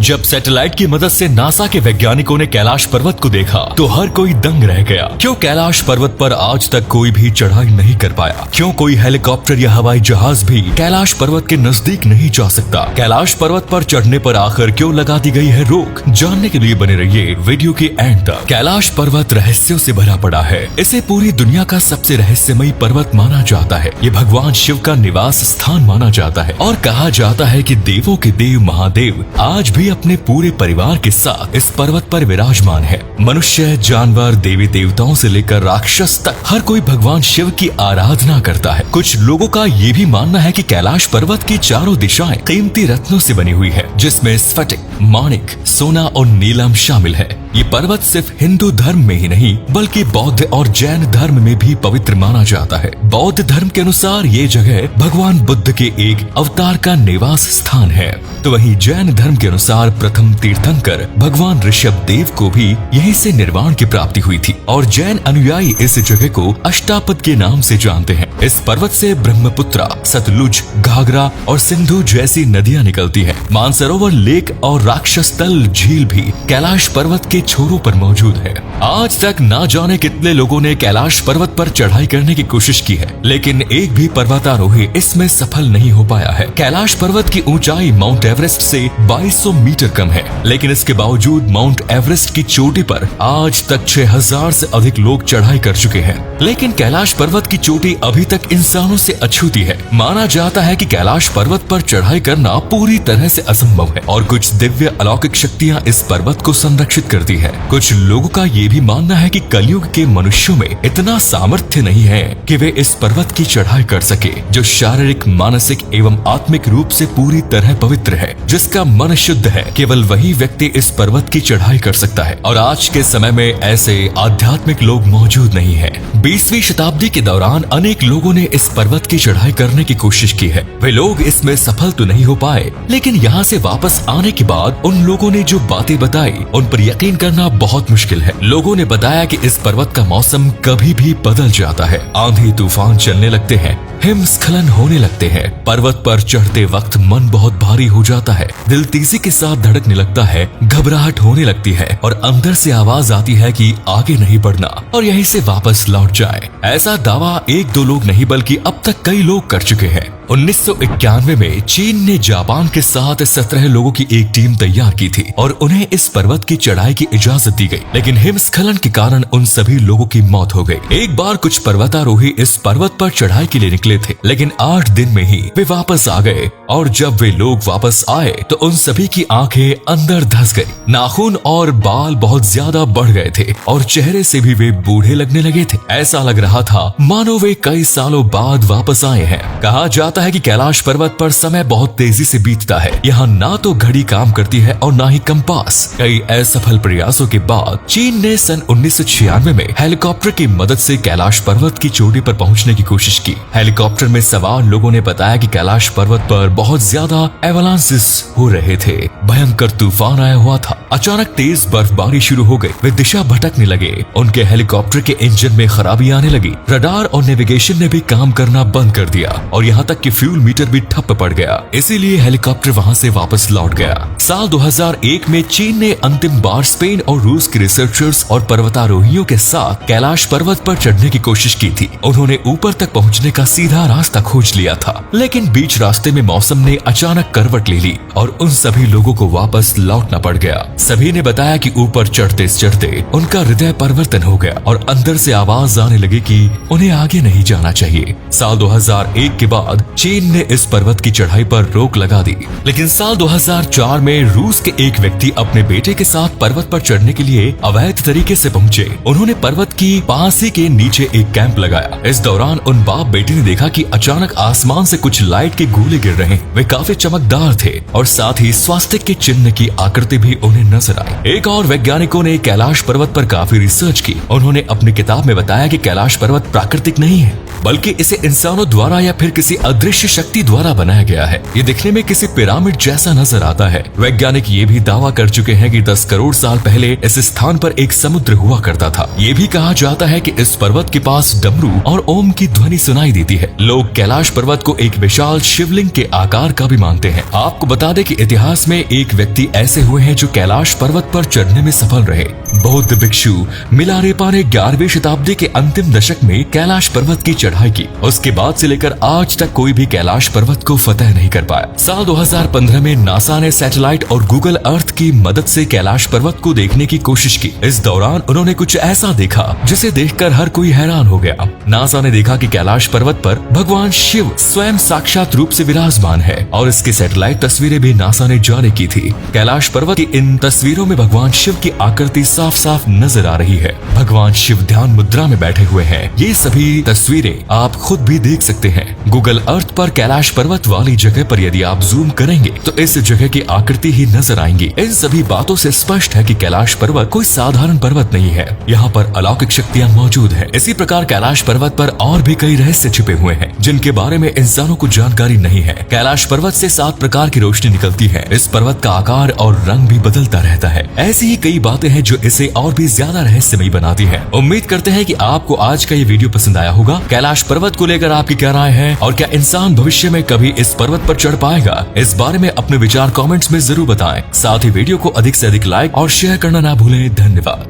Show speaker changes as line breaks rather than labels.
जब सैटेलाइट की मदद से नासा के वैज्ञानिकों ने कैलाश पर्वत को देखा तो हर कोई दंग रह गया। क्यों कैलाश पर्वत पर आज तक कोई भी चढ़ाई नहीं कर पाया? क्यों कोई हेलीकॉप्टर या हवाई जहाज भी कैलाश पर्वत के नजदीक नहीं जा सकता? कैलाश पर्वत पर चढ़ने पर आखिर क्यों लगा दी गई है रोक? जानने के लिए बने रहिए वीडियो के एंड तक। कैलाश पर्वत रहस्यों से भरा पड़ा है। इसे पूरी दुनिया का सबसे रहस्यमयी पर्वत माना जाता है। ये भगवान शिव का निवास स्थान माना जाता है और कहा जाता है कि देवों के देव महादेव आज भी अपने पूरे परिवार के साथ इस पर्वत पर विराजमान है। मनुष्य, जानवर, देवी देवताओं से लेकर राक्षस तक हर कोई भगवान शिव की आराधना करता है। कुछ लोगों का ये भी मानना है कि कैलाश पर्वत की चारों दिशाएं कीमती रत्नों से बनी हुई है, जिसमें स्फटिक, माणिक, सोना और नीलम शामिल है। ये पर्वत सिर्फ हिंदू धर्म में ही नहीं बल्कि बौद्ध और जैन धर्म में भी पवित्र माना जाता है। बौद्ध धर्म के अनुसार ये जगह भगवान बुद्ध के एक अवतार का निवास स्थान है, तो वहीं जैन धर्म के अनुसार प्रथम तीर्थंकर भगवान ऋषभ देव को भी यहीं से निर्वाण की प्राप्ति हुई थी और जैन अनुयायी इस जगह को अष्टापद के नाम से जानते हैं। इस पर्वत से ब्रह्मपुत्रा, सतलुज, घाघरा और सिंधु जैसी नदियां निकलती हैं। मानसरोवर लेक और राक्षस तल झील भी कैलाश पर्वत के छोरों पर मौजूद है। आज तक ना जाने कितने लोगों ने कैलाश पर्वत पर चढ़ाई करने की कोशिश की है, लेकिन एक भी पर्वतारोही इसमें सफल नहीं हो पाया है। कैलाश पर्वत की ऊंचाई माउंट एवरेस्ट से 2200 मीटर कम है, लेकिन इसके बावजूद माउंट एवरेस्ट की चोटी पर आज तक 6000 से अधिक लोग चढ़ाई कर चुके हैं। लेकिन कैलाश पर्वत की चोटी अभी तक इंसानों से अछूती है। माना जाता है कि कैलाश पर्वत पर चढ़ाई करना पूरी तरह से असंभव है और कुछ दिव्य अलौकिक शक्तियां इस पर्वत को संरक्षित करती है। कुछ लोगों का ये भी मानना है कि कलयुग के मनुष्यों में इतना सामर्थ्य नहीं है कि वे इस पर्वत की चढ़ाई कर सके, जो शारीरिक, मानसिक एवं आत्मिक रूप से पूरी तरह पवित्र है। जिसका मन शुद्ध है, केवल वही व्यक्ति इस पर्वत की चढ़ाई कर सकता है और आज के समय में ऐसे आध्यात्मिक लोग मौजूद नहीं है। 20वीं शताब्दी के दौरान अनेक लोगों ने इस पर्वत की चढ़ाई करने की कोशिश की है। वे लोग इसमें सफल तो नहीं हो पाए, लेकिन यहाँ से वापस आने के बाद उन लोगों ने जो बातें बताई उन पर यकीन करना बहुत मुश्किल है। लोगों ने बताया कि इस पर्वत का मौसम कभी भी बदल जाता है, आंधी तूफान चलने लगते हैं, हिमस्खलन होने लगते हैं। पर्वत पर चढ़ते वक्त मन बहुत भारी हो जाता है, दिल तेजी के साथ धड़कने लगता है, घबराहट होने लगती है और अंदर से आवाज आती है कि आगे नहीं बढ़ना और यहीं से वापस लौट जाए। ऐसा दावा एक दो लोग नहीं बल्कि अब तक कई लोग कर चुके हैं। 1991 में चीन ने जापान के साथ 17 लोगों की एक टीम तैयार की थी और उन्हें इस पर्वत की चढ़ाई की इजाजत दी गई, लेकिन हिमस्खलन के कारण उन सभी लोगों की मौत हो गई। एक बार कुछ पर्वतारोही इस पर्वत पर चढ़ाई के लिए निकले थे, लेकिन 8 दिन में ही वे वापस आ गए और जब वे लोग वापस आए तो उन सभी की आंखें अंदर धंस गई, नाखून और बाल बहुत ज्यादा बढ़ गए थे और चेहरे से भी वे बूढ़े लगने लगे थे। ऐसा लग रहा था मानो वे कई सालों बाद वापस आए हैं। कहा जाता है कि कैलाश पर्वत पर समय बहुत तेजी से बीतता है। यहाँ ना तो घड़ी काम करती है और ना ही कंपास। कई असफल प्रयासों के बाद चीन ने सन 1996 में हेलीकॉप्टर की मदद से कैलाश पर्वत की चोटी पर पहुंचने की कोशिश की। हेलीकॉप्टर में सवार लोगों ने बताया कि कैलाश पर्वत पर बहुत ज्यादा एवलांसेस हो रहे थे, भयंकर तूफान आया हुआ था, अचानक तेज बर्फबारी शुरू हो गई। वे दिशा भटकने लगे, उनके हेलीकॉप्टर के इंजन में खराबी आने लगी, रडार और नेविगेशन ने भी काम करना बंद कर दिया और यहाँ तक कि फ्यूल मीटर भी ठप पड़ गया। इसीलिए हेलीकॉप्टर वहाँ से वापस लौट गया। साल 2001 में चीन ने अंतिम बार स्पेन और रूस के रिसर्चर्स और पर्वतारोहियों के साथ कैलाश पर्वत पर चढ़ने की कोशिश की थी। उन्होंने ऊपर तक पहुँचने का सीधा रास्ता खोज लिया था, लेकिन बीच रास्ते में मौसम ने अचानक करवट ले ली और उन सभी लोगों को वापस लौटना पड़ गया। सभी ने बताया कि ऊपर चढ़ते चढ़ते उनका हृदय परिवर्तन हो गया और अंदर से आवाज आने लगी कि उन्हें आगे नहीं जाना चाहिए। साल 2001 के बाद चीन ने इस पर्वत की चढ़ाई पर रोक लगा दी, लेकिन साल 2004 में रूस के एक व्यक्ति अपने बेटे के साथ पर्वत पर चढ़ने के लिए अवैध तरीके से पहुंचे। उन्होंने पर्वत की पासी के नीचे एक कैंप लगाया। इस दौरान उन बाप बेटे ने देखा कि अचानक आसमान से कुछ लाइट के गोले गिर रहे हैं। वे काफी चमकदार थे और साथ ही स्वास्तिक के चिन्ह की आकृति भी उन्हें नजर आई। एक और वैज्ञानिकों ने कैलाश पर्वत पर काफी रिसर्च की। उन्होंने अपनी किताब में बताया कि कैलाश पर्वत प्राकृतिक नहीं है, बल्कि इसे इंसानों द्वारा या फिर किसी अदृश्य शक्ति द्वारा बनाया गया है। ये दिखने में किसी पिरामिड जैसा नजर आता है। वैज्ञानिक ये भी दावा कर चुके हैं कि 10 करोड़ साल पहले इस स्थान पर एक समुद्र हुआ करता था। ये भी कहा जाता है कि इस पर्वत के पास डमरू और ओम की ध्वनि सुनाई देती है। लोग कैलाश पर्वत को एक विशाल शिवलिंग के आकार का भी मानते हैं। आपको बता दें कि इतिहास में एक व्यक्ति ऐसे हुए हैं जो कैलाश पर्वत पर चढ़ने में सफल रहे। बौद्ध भिक्षु मिलारेपा ने 11वीं शताब्दी के अंतिम दशक में कैलाश पर्वत की चढ़ाई की। उसके बाद से लेकर आज तक कोई भी कैलाश पर्वत को फतह नहीं कर पाया। साल 2015 में नासा ने सैटेलाइट और गूगल अर्थ की मदद से कैलाश पर्वत को देखने की कोशिश की। इस दौरान उन्होंने कुछ ऐसा देखा जिसे देखकर हर कोई हैरान हो गया। नासा ने देखा कि कैलाश पर्वत पर भगवान शिव स्वयं साक्षात रूप से विराजमान है और इसकी सैटेलाइट तस्वीरें भी नासा ने जारी की थी। कैलाश पर्वत की इन तस्वीरों में भगवान शिव की आकृति साफ साफ नजर आ रही है। भगवान शिव ध्यान मुद्रा में बैठे हुए हैं। ये सभी तस्वीरें आप खुद भी देख सकते हैं। गूगल अर्थ पर कैलाश पर्वत वाली जगह पर यदि आप जूम करेंगे तो इस जगह की आकृति ही नजर आएंगी। इन सभी बातों से स्पष्ट है कि कैलाश पर्वत कोई साधारण पर्वत नहीं है। यहाँ पर अलौकिक शक्तियाँ मौजूद है। इसी प्रकार कैलाश पर्वत पर और भी कई रहस्य छिपे हुए हैं जिनके बारे में इंसानों को जानकारी नहीं है। कैलाश पर्वत से 7 प्रकार की रोशनी निकलती है। इस पर्वत का आकार और रंग भी बदलता रहता है। ऐसी ही कई बातें हैं जो इसे और भी ज्यादा रहस्यमयी बनाती है। उम्मीद करते हैं कि आपको आज का ये वीडियो पसंद आया होगा। कैलाश पर्वत को लेकर आपकी क्या राय है और क्या इंसान भविष्य में कभी इस पर्वत पर चढ़ पाएगा? इस बारे में अपने विचार कमेंट्स में जरूर बताएं। साथ ही वीडियो को अधिक से अधिक लाइक और शेयर करना ना भूलें। धन्यवाद।